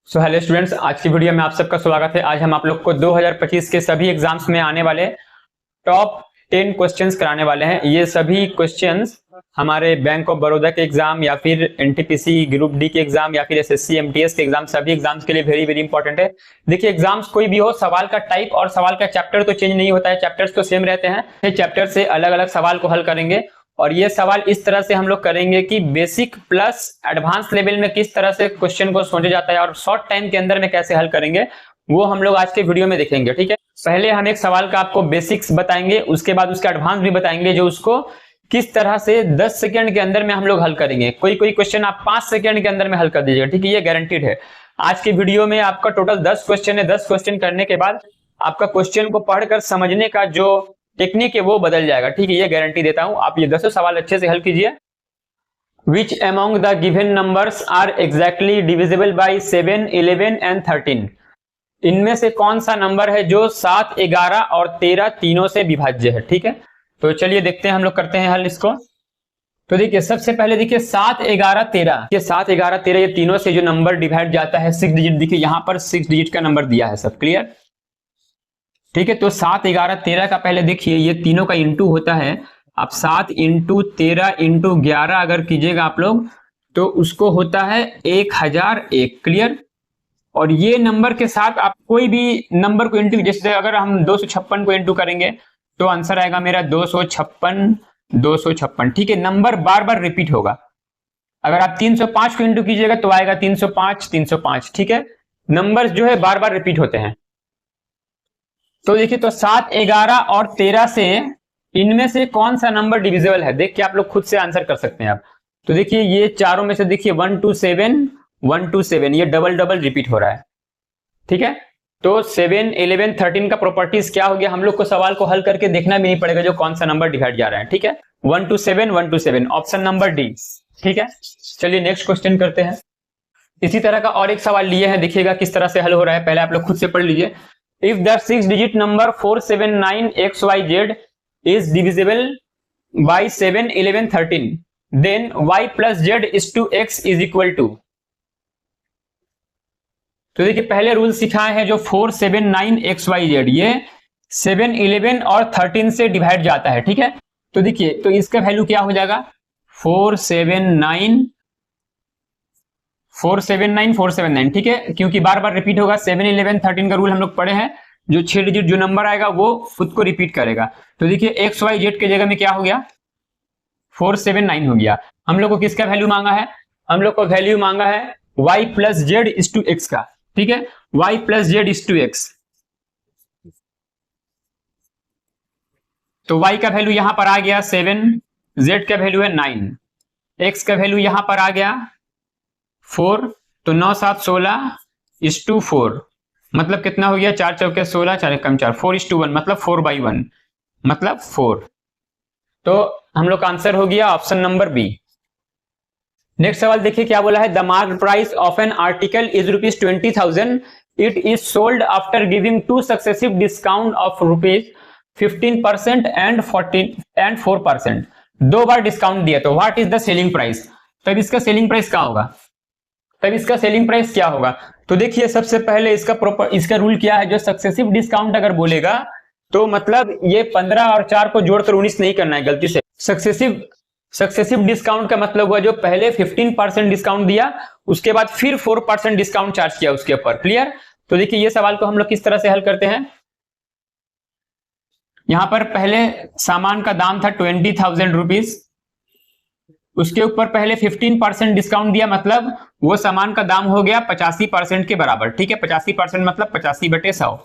Hello students, आज की video में आप सबका स्वागत है। आज हम आप लोग को 2025 के सभी एग्जाम्स में आने वाले टॉप 10 क्वेश्चंस कराने वाले हैं। ये सभी क्वेश्चंस हमारे बैंक ऑफ बड़ौदा के एग्जाम या फिर एनटीपीसी ग्रुप डी के एग्जाम या फिर एसएससी एमटीएस के एग्जाम, सभी एग्जाम्स के लिए वेरी वेरी इंपॉर्टेंट है। देखिए, एग्जाम्स कोई भी हो, सवाल का टाइप और सवाल का चैप्टर तो चेंज नहीं होता है, चैप्टर्स तो सेम रहते हैं। चैप्टर से अलग अलग सवाल को हल करेंगे और ये सवाल इस तरह से हम लोग करेंगे कि बेसिक प्लस एडवांस लेवल में किस तरह से क्वेश्चन को सोचा जाता है और शॉर्ट टाइम के अंदर में कैसे हल करेंगे, वो हम लोग आज के वीडियो में देखेंगे। ठीक है, पहले हम एक सवाल का आपको बेसिक्स बताएंगे, उसके बाद उसका एडवांस भी बताएंगे, जो उसको किस तरह से 10 सेकंड के अंदर में हम लोग हल करेंगे। कोई क्वेश्चन आप 5 सेकंड के अंदर में हल कर दीजिएगा। ठीक है, ये गारंटीड है। आज के वीडियो में आपका टोटल 10 क्वेश्चन है। 10 क्वेश्चन करने के बाद आपका क्वेश्चन को पढ़कर समझने का जो टेक्निक है वो बदल जाएगा। ठीक है, ये गारंटी देता हूं। आप ये 10 सवाल अच्छे से हल कीजिए। Which among the given numbers are exactly divisible by 7, 11 and 13? इनमें से कौन सा नंबर है जो 7, 11 और 13 तीनों से विभाज्य है? ठीक है, तो चलिए देखते हैं, हम लोग करते हैं हल इसको। तो देखिए, सबसे पहले देखिए 7, 11, 13, ये 7, 11, 13 ये तीनों से जो नंबर डिवाइड जाता है 6 डिजिट। देखिए यहां पर 6 डिजिट का नंबर दिया है, सब क्लियर? ठीक है, तो 7, 11, 13 का पहले देखिए, ये तीनों का इंटू होता है। आप 7 इंटू 13 इंटू 11 अगर कीजिएगा आप लोग, तो उसको होता है 1001। क्लियर? और ये नंबर के साथ आप कोई भी नंबर को इंटू, जैसे अगर हम 256 को इंटू करेंगे तो आंसर आएगा मेरा 256, 256। ठीक है, नंबर बार बार रिपीट होगा। अगर आप 305 को इंटू कीजिएगा तो आएगा 305, 305। ठीक है, नंबर जो है बार बार रिपीट होते हैं। तो देखिए, तो 7, 11 और 13 से इनमें से कौन सा नंबर डिविजिबल है? देख के आप लोग खुद से आंसर कर सकते हैं आप। तो देखिए, ये चारों में से देखिए 127, 127 ये डबल डबल रिपीट हो रहा है। ठीक है, तो 7, 11, 13 का प्रॉपर्टीज क्या हो गया? हम लोग को सवाल को हल करके देखना भी नहीं पड़ेगा जो कौन सा नंबर डिवाइड जा रहा है। ठीक है, 127, 127 ऑप्शन नंबर डी। ठीक है, चलिए नेक्स्ट क्वेश्चन करते हैं। इसी तरह का और एक सवाल लिए हैं, देखिएगा किस तरह से हल हो रहा है। पहले आप लोग खुद से पढ़ लीजिए। If the 6-digit number 479XYZ is divisible by 7, 11, 13, then Y plus Z is to X is equal to। तो देखिए, पहले रूल सिखाए हैं जो 479XYZ, ये 7, 11 और 13 से डिवाइड जाता है। ठीक है, तो देखिए, तो इसका वैल्यू क्या हो जाएगा? 479, 479। ठीक है, क्योंकि बार बार रिपीट होगा। 7, 11, 13 का रूल हम लोग पढ़े हैं, जो 6 डिजिट जो नंबर आएगा वो खुद को रिपीट करेगा। तो देखिए, XYZ के जगह में क्या हो गया? 479 हो गया। हम लोग को किसका वैल्यू मांगा है? हम लोग को वैल्यू मांगा है Y plus z is to x का। ठीक है, Y plus z is to x. तो Y का वैल्यू यहां पर आ गया 7, Z का वैल्यू है 9, X का वैल्यू यहां पर आ गया 4, तो 9, 7, 16 इज टू 4, मतलब कितना हो गया? 4 चौके 16, 4 कम 4, 4:1, मतलब 4/1, मतलब 4। तो हम लोग का आंसर हो गया ऑप्शन नंबर बी। नेक्स्ट सवाल देखिए क्या बोला है। The market price of an article is ₹20,000। It is sold after giving 2 successive discount of ₹15% and 4%। 2 bar discount दिया, तो what is the selling price? तब इसका सेलिंग प्राइस क्या होगा? तो देखिए, सबसे पहले इसका रूल क्या है? जो सक्सेसिव डिस्काउंट अगर बोलेगा तो मतलब ये 15 और 4 को जोड़कर 19 नहीं करना है गलती से। सक्सेसिव डिस्काउंट का मतलब हुआ जो पहले 15% डिस्काउंट दिया, उसके बाद फिर 4% डिस्काउंट चार्ज किया उसके ऊपर। क्लियर? तो देखिए, ये सवाल को हम लोग किस तरह से हल करते हैं। यहां पर पहले सामान का दाम था 20,000 रुपीज, उसके ऊपर पहले 15% डिस्काउंट दिया, मतलब वो सामान का दाम हो गया 85% के बराबर। ठीक है, 85% मतलब 85/100।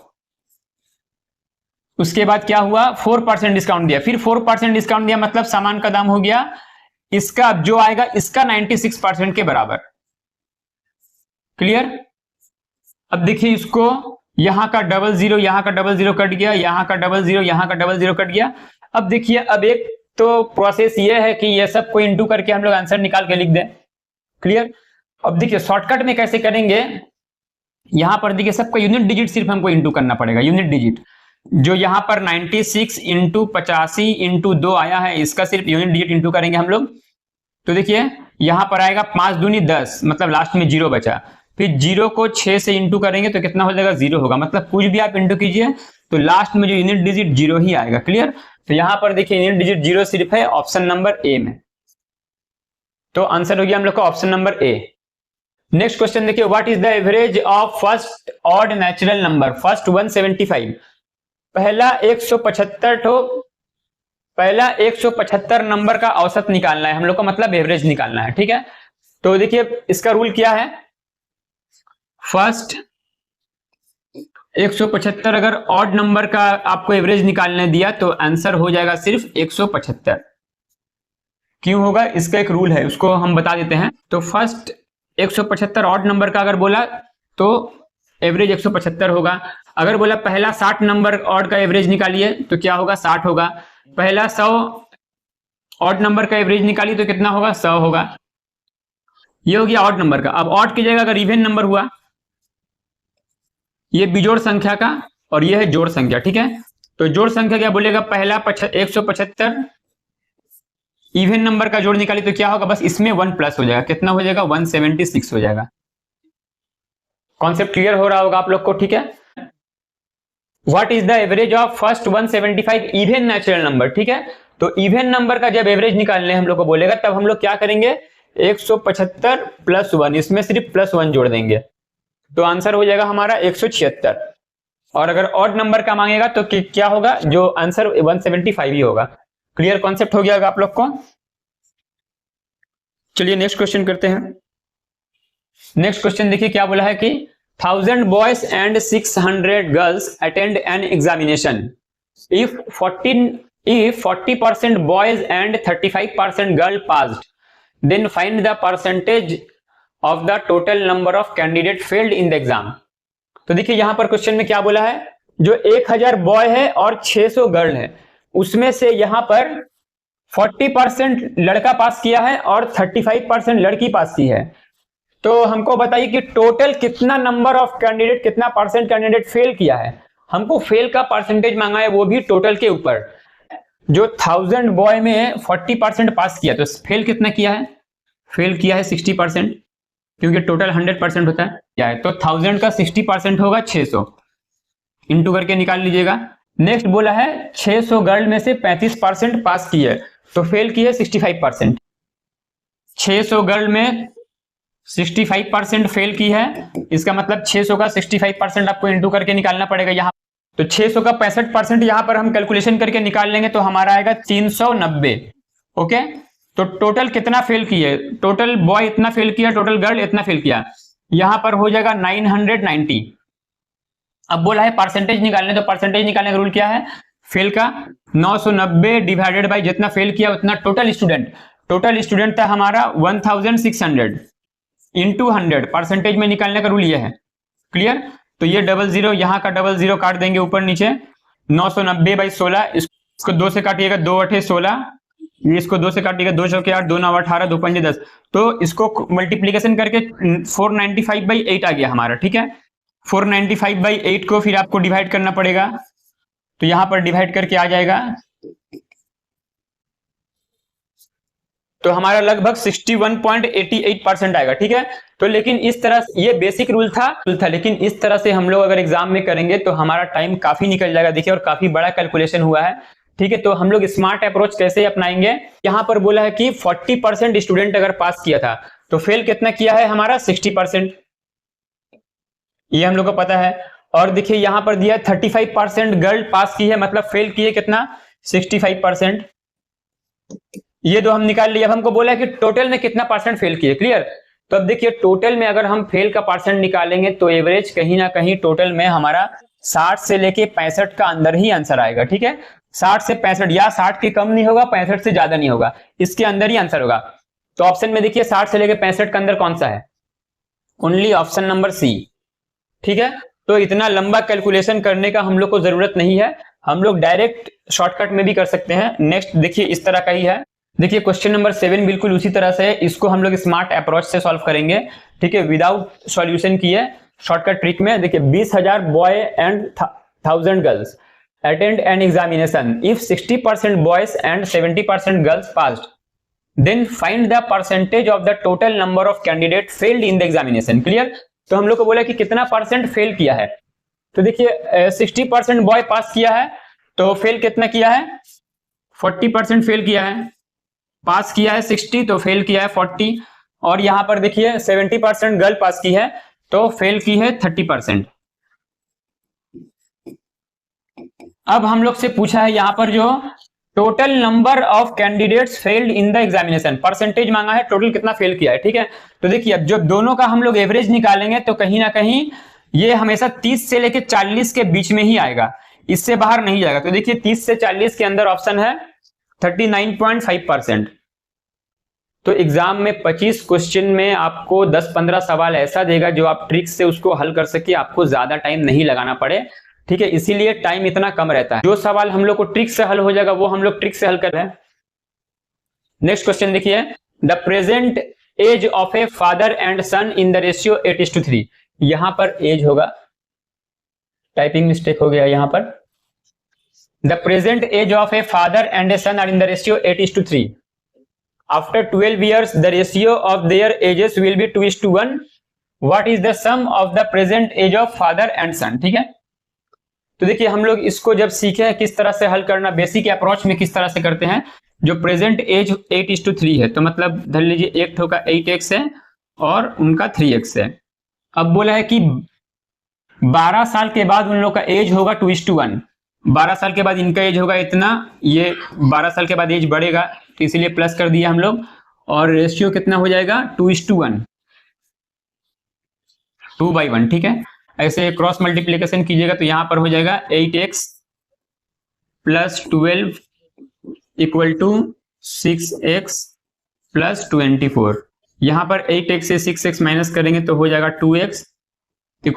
उसके बाद क्या हुआ? 4% डिस्काउंट दिया, फिर 4% डिस्काउंट दिया, मतलब सामान का दाम हो गया इसका जो आएगा इसका 96% के बराबर। क्लियर? अब देखिए, इसको यहां का 00, यहां का 00 कट गया, यहां का 00, यहां का 00 कट गया। अब देखिए, अब एक तो प्रोसेस ये है कि ये सब को इंटू करके हम लोग आंसर निकाल के लिख दें। क्लियर? अब देखिए, शॉर्टकट में कैसे करेंगे। यहां पर देखिए, सबका यूनिट डिजिट सिर्फ हमको इंटू करना पड़ेगा। यूनिट डिजिट जो यहां पर 96 इंटू 85 इंटू 2 आया है, इसका सिर्फ यूनिट डिजिट इंटू करेंगे हम लोग। तो देखिए, यहां पर आएगा 5 दूनी 10, मतलब लास्ट में 0 बचा। फिर 0 को 6 से इंटू करेंगे तो कितना हो जाएगा 0 होगा, मतलब कुछ भी आप इंटू कीजिए तो लास्ट में जो यूनिट डिजिट 0 ही आएगा। क्लियर। तो यहां पर देखिए यूनिट डिजिट 0 सिर्फ है ऑप्शन नंबर ए में, तो आंसर हो गया हम लोग का option number A. Next question देखिए, what is the average of first odd natural number first 175। पहला 175 नंबर का औसत निकालना है हम लोग को, मतलब एवरेज निकालना है। ठीक है, तो देखिए इसका रूल क्या है, फर्स्ट 175 अगर ऑड नंबर का आपको एवरेज निकालने दिया तो आंसर हो जाएगा सिर्फ 175। क्यों होगा, इसका एक रूल है, उसको हम बता देते हैं। तो फर्स्ट 175 ऑड नंबर का अगर बोला तो एवरेज 175 होगा। अगर बोला पहला 60 नंबर ऑड का एवरेज निकालिए तो क्या होगा, 60 होगा। पहला 100 ऑड नंबर का एवरेज निकालिए तो कितना होगा, 100 होगा। ये हो गया ऑड नंबर का। अब ऑड की जगह अगर इवन नंबर हुआ, ये बिजोड़ संख्या का और ये है जोड़ संख्या। ठीक है, तो जोड़ संख्या क्या बोलेगा, पहला 175 इवन नंबर का जोड़ निकाली तो क्या होगा, बस इसमें 1 प्लस हो जाएगा, कितना हो जाएगा 176 हो जाएगा। कॉन्सेप्ट क्लियर हो रहा होगा आप लोग को। ठीक है, what is the average of first 175 even natural number. ठीक है, तो इवन नंबर का जब एवरेज निकालने हम लोग को बोलेगा तब हम लोग क्या करेंगे, 175 प्लस 1, इसमें सिर्फ प्लस 1 जोड़ देंगे तो आंसर हो जाएगा हमारा 176। और अगर ऑड नंबर का मांगेगा तो क्या होगा, जो आंसर 175 ही होगा। क्लियर कॉन्सेप्ट हो गया आप लोग को। चलिए नेक्स्ट क्वेश्चन करते हैं। नेक्स्ट क्वेश्चन देखिए क्या बोला है कि 1000 boys and 600 girls attend an examination if 40% boys and 35% girl passed then find the percentage of the total number of candidate failed in the exam. तो देखिए यहां पर क्वेश्चन में क्या बोला है, जो 1000 बॉय है और 600 गर्ल है, उसमें से यहां पर 40% लड़का पास किया है और 35% लड़की पास की है। तो हमको बताइए कि टोटल कितना नंबर ऑफ कैंडिडेट, कितना परसेंट कैंडिडेट फेल किया है। हमको फेल का परसेंटेज मांगा है, वो भी टोटल के ऊपर। जो 1000 बॉय में 40% पास किया तो फेल कितना किया है, फेल किया है 60%, क्योंकि टोटल 100% होता है। क्या है, तो 1000 का 60% होगा 600, इंटू करके निकाल लीजिएगा। नेक्स्ट बोला है 600 गर्ल में से 35% पास की है तो फेल की है 65%। 600 गर्ल में 65% फेल की है, इसका मतलब 600 का 65% आपको इंटू करके निकालना पड़ेगा यहाँ। तो 600 का 65% यहां पर हम कैलकुलेशन करके निकाल लेंगे तो हमारा आएगा 390। ओके, तो टोटल कितना फेल किए, टोटल बॉय इतना फेल किया, टोटल गर्ल इतना फेल किया, यहां पर हो जाएगा 990। अब बोला है परसेंटेज निकालने, तो परसेंटेज निकालने का रूल क्या है, फेल का 990 डिवाइडेड बाय जितना फेल किया उतना टोटल स्टूडेंट। टोटल स्टूडेंट था हमारा 1600 इंटू 100, परसेंटेज में निकालने का रूल ये है। क्लियर, तो ये 00 यहाँ का 00 काट देंगे ऊपर नीचे, 990 बाई 16, इसको 2 से काटिएगा, 2 8 16, ये इसको 2 से काटिएगा, 2 चौके 8, 2 9 18, 2 5 10, तो इसको मल्टीप्लीकेशन करके 495 बाई 8 आ गया हमारा। ठीक है, 495 बाई 8 को फिर आपको डिवाइड करना पड़ेगा, तो यहां पर डिवाइड करके आ जाएगा, तो हमारा लगभग 61.88% आएगा। ठीक है, तो लेकिन इस तरह ये बेसिक रूल था, लेकिन इस तरह से हम लोग अगर एग्जाम में करेंगे तो हमारा टाइम काफी निकल जाएगा। देखिए, और काफी बड़ा कैलकुलेशन हुआ है। ठीक है, तो हम लोग स्मार्ट अप्रोच कैसे अपनाएंगे, यहां पर बोला है कि 40% स्टूडेंट अगर पास किया था तो फेल कितना किया है हमारा 60%, ये हम लोग को पता है। और देखिए यहां पर दिया 35% गर्ल पास की है, मतलब फेल किए कितना 65%, ये दो हम निकाल लिए। अब हमको बोला है कि टोटल में कितना परसेंट फेल किए। क्लियर, तो अब देखिए टोटल में अगर हम फेल का परसेंट निकालेंगे तो एवरेज कहीं ना कहीं टोटल में हमारा 60 से लेके 65 का अंदर ही आंसर आएगा। ठीक है, 60 से 65, या 60 के कम नहीं होगा, 65 से ज्यादा नहीं होगा, इसके अंदर ही आंसर होगा। तो ऑप्शन में देखिए 60 से लेके 65 का अंदर कौन सा है, ओनली ऑप्शन नंबर सी। ठीक है, तो इतना लंबा कैलकुलेशन करने का हम लोग को जरूरत नहीं है, हम लोग डायरेक्ट शॉर्टकट में भी कर सकते हैं। नेक्स्ट देखिए इस तरह का ही है। देखिए क्वेश्चन नंबर 7 बिल्कुल उसी तरह से है, इसको हम लोग स्मार्ट अप्रोच से सॉल्व करेंगे। ठीक है, विदाउट सॉल्यूशन किए शॉर्टकट ट्रिक में। देखिए 20,000 boy and 1000 girls attend an examination if 60% boys and 70% girls passed then find the percentage of the total number of candidate failed in the examination. Clear, तो हम लोग को बोला कि कितना परसेंट फेल किया है। तो देखिए 60% बॉय पास किया है, तो फेल कितना किया है, 40% फेल किया है। पास किया है 60 तो फेल किया है 40। और यहां पर देखिए 70% गर्ल पास की है तो फेल की है 30%। अब हम लोग से पूछा है यहां पर जो total number of candidates failed in the examination, percentage मांगा है, टोटल कितना फेल किया है। ठीक है, तो देखिए अब जब दोनों का हम लोग एवरेज निकालेंगे तो कहीं ना कहीं ये हमेशा 30 से लेके 40 के बीच में ही आएगा, इससे बाहर नहीं जाएगा। तो देखिए 30 से 40 के अंदर ऑप्शन है 39.5%। तो एग्जाम में 25 क्वेश्चन में आपको 10-15 सवाल ऐसा देगा जो आप ट्रिक से उसको हल कर सके, आपको ज्यादा टाइम नहीं लगाना पड़े। ठीक है, इसीलिए टाइम इतना कम रहता है। जो सवाल हम लोग को ट्रिक से हल हो जाएगा वो हम लोग ट्रिक से हल कर रहे हैं। नेक्स्ट क्वेश्चन देखिए, the present age of a father and son in the ratio 8:3। यहां पर एज होगा, टाइपिंग मिस्टेक हो गया यहां पर। The present age of a father and a son are in the ratio 8:3। After 12 years the ratio of their ages will be 2:1. what is the sum of the present age of father and son। ठीक है, तो देखिए हम लोग इसको जब सीखे हैं किस तरह से हल करना, बेसिक अप्रोच में किस तरह से करते हैं। जो प्रेजेंट एज 8:3 है तो मतलब धर लीजिए एक ठो का 8x है और उनका 3x है। अब बोला है कि 12 साल के बाद उन लोग का एज होगा 2:1। 12 साल के बाद इनका एज होगा इतना, ये 12 साल के बाद एज बढ़ेगा तो इसीलिए प्लस कर दिया हम लोग। और रेशियो कितना हो जाएगा 2:1, 2/1। ठीक है, ऐसे क्रॉस मल्टीप्लीकेशन कीजिएगा तो यहां पर हो जाएगा 8x + 12 = 6x + 24। यहां पर 8x से 6x माइनस करेंगे तो हो जाएगा 2x =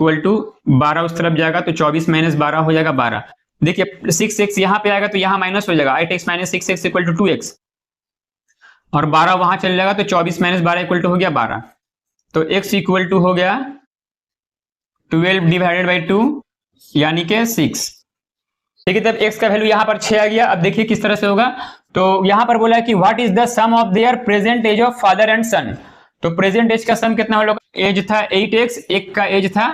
12, उस तरफ जाएगा तो 24 - 12 हो जाएगा 12। देखिए 6x यहां पे आएगा तो यहां माइनस हो जाएगा, 8x - 6x = 2x, और 12 वहां चल जाएगा तो 24 - 12 = हो गया 12। तो x = हो गया 12/2 यानी कि 6। ठीक है, तब x का वैल्यू यहां पर 6 आ गया। अब देखिए किस तरह से होगा, तो यहां पर बोला है कि what is the sum of their present age of father and son. तो प्रेजेंट एज का सम कितना, लोग एज था 8x, एक का एज था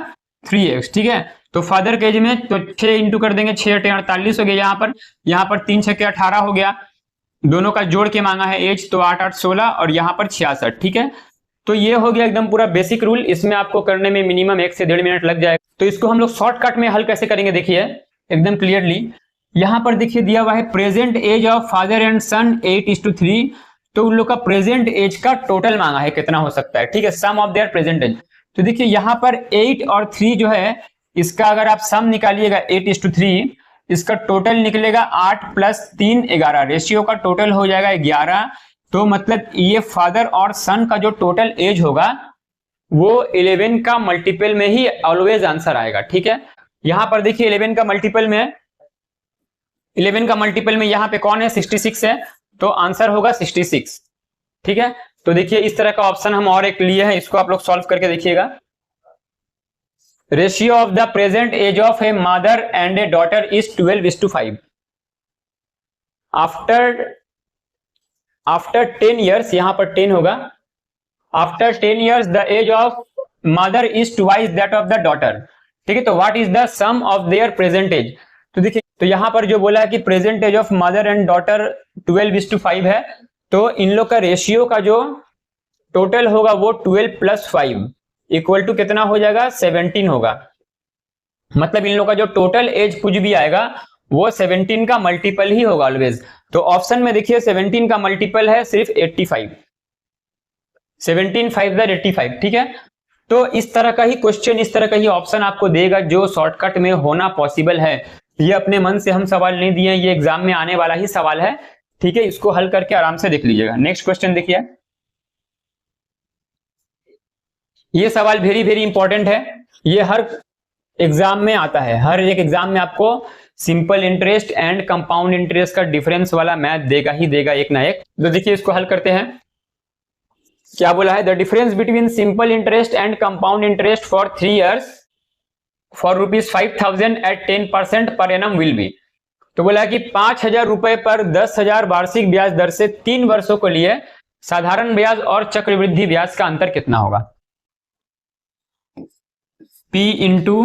3x। ठीक है, तो फादर के एज में तो 6 इंटू कर देंगे, 6 × 8 = 48 हो गया। यहाँ पर 3 × 6 = 18 हो गया। दोनों का जोड़ के मांगा है एज, तो 8 × 8 = 16 और यहाँ पर 66। ठीक है, तो ये हो गया एकदम पूरा बेसिक रूल। इसमें आपको करने में मिनिमम 1 से 1.5 मिनट लग जाएगा। तो इसको हम लोग शॉर्टकट में हल कैसे करेंगे देखिए एकदम क्लियरली। यहां पर देखिए दिया हुआ है present age of father and son 8:3। तो उन लोग का प्रेजेंट एज का टोटल मांगा है कितना हो सकता है। ठीक है, सम ऑफ देयर प्रेजेंट एज। तो देखिए यहां पर 8 और 3 जो है इसका अगर आप सम निकालिएगा 8:3, इसका टोटल निकलेगा 8 + 3 11, रेशियो का टोटल हो जाएगा 11। तो मतलब ये फादर और सन का जो टोटल एज होगा वो 11 का मल्टीपल में ही ऑलवेज आंसर आएगा। ठीक है, यहां पर देखिए 11 का मल्टीपल में यहां पे कौन है, 66 है, तो आंसर होगा 66। ठीक है, तो देखिए इस तरह का ऑप्शन हम और एक लिए हैं, इसको आप लोग सॉल्व करके देखिएगा। Ratio of the present age of a mother and a daughter is 12:5। After 10 years, यहां पर 10 होगा, after 10 years the age of mother is twice that of the daughter. ठीक है, तो what is the sum of their present age. तो देखिए तो यहां पर जो बोला है कि present age of mother and daughter 12:5 है, तो इन लोग का रेशियो का जो टोटल होगा वो 12 + 5 = कितना हो जाएगा, 17 होगा। मतलब इन लोग का जो टोटल एज कुछ भी आएगा वो 17 का मल्टीपल ही होगा ऑलवेज। तो ऑप्शन में देखिए 17 का मल्टीपल है सिर्फ 85, 17 × 5 = 85। ठीक है, तो इस तरह का ही क्वेश्चन, इस तरह का ही ऑप्शन आपको देगा जो शॉर्टकट में होना पॉसिबल है। ये अपने मन से हम सवाल नहीं दिए, ये एग्जाम में आने वाला ही सवाल है। ठीक है, इसको हल करके आराम से देख लीजिएगा। नेक्स्ट क्वेश्चन देखिए, ये सवाल वेरी वेरी इंपॉर्टेंट है, ये हर एग्जाम में आता है। हर एक एग्जाम में आपको simple interest and compound interest का डिफरेंस वाला मैथ देगा ही देगा एक ना एक। तो देखिए इसको हल करते हैं। क्या बोला है, the difference between simple interest and compound interest for 3 years for ₹5,000 at 10% per annum will be. तो बोला कि 5,000 रुपए पर 10,000 वार्षिक ब्याज दर से 3 वर्षों के लिए साधारण ब्याज और चक्रवृद्धि ब्याज का अंतर कितना होगा। P इंटू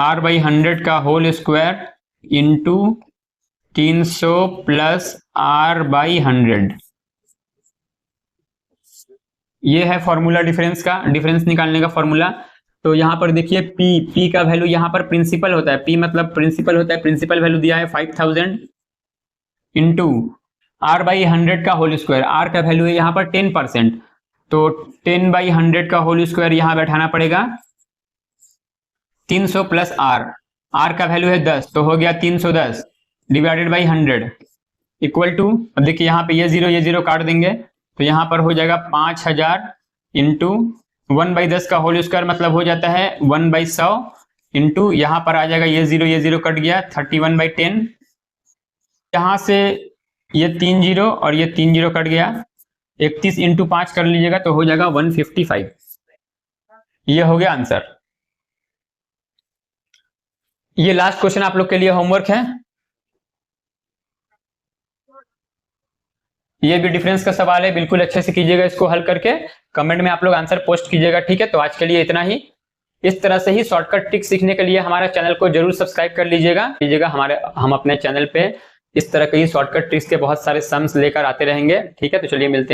R बाई 100 का whole square into 300 plus R by 100। ये है फॉर्मूला डिफरेंस का, डिफरेंस निकालने का फॉर्मूला। तो यहां पर देखिए P का वैल्यू यहां पर प्रिंसिपल होता है, P मतलब प्रिंसिपल होता है, प्रिंसिपल वैल्यू दिया है 5000 इंटू R बाई 100 का होल स्क्वायर। R का वैल्यू है यहां पर 10%, तो 10 बाई 100 का होल स्क्वायर यहां बैठाना पड़ेगा। 300 प्लस R का वैल्यू है 10, तो हो गया 310 डिवाइडेड बाई 100 इक्वल टू, अब देखिए यहाँ पे ये जीरो काट देंगे, तो यहाँ पर हो जाएगा 5000 इंटू 1/10 का होल स्क्वायर मतलब हो जाता है 1/100 इंटू यहाँ पर आ जाएगा ये जीरो कट गया 31/10। यहाँ से ये 3 जीरो और ये 3 जीरो कट गया, 31 इंटू 5 कर लीजिएगा तो हो जाएगा 155। ये हो गया आंसर। ये लास्ट क्वेश्चन आप लोग के लिए होमवर्क है। ये भी डिफरेंस का सवाल है, बिल्कुल अच्छे से कीजिएगा इसको हल करके, कमेंट में आप लोग आंसर पोस्ट कीजिएगा, ठीक है। तो आज के लिए इतना ही। इस तरह से ही शॉर्टकट ट्रिक सीखने के लिए हमारा चैनल को जरूर सब्सक्राइब कर लीजिएगा हम अपने चैनल पे इस तरह के ही शॉर्टकट ट्रिक्स के बहुत सारे सम्स लेकर आते रहेंगे, ठीक है। तो चलिए मिलते हैं।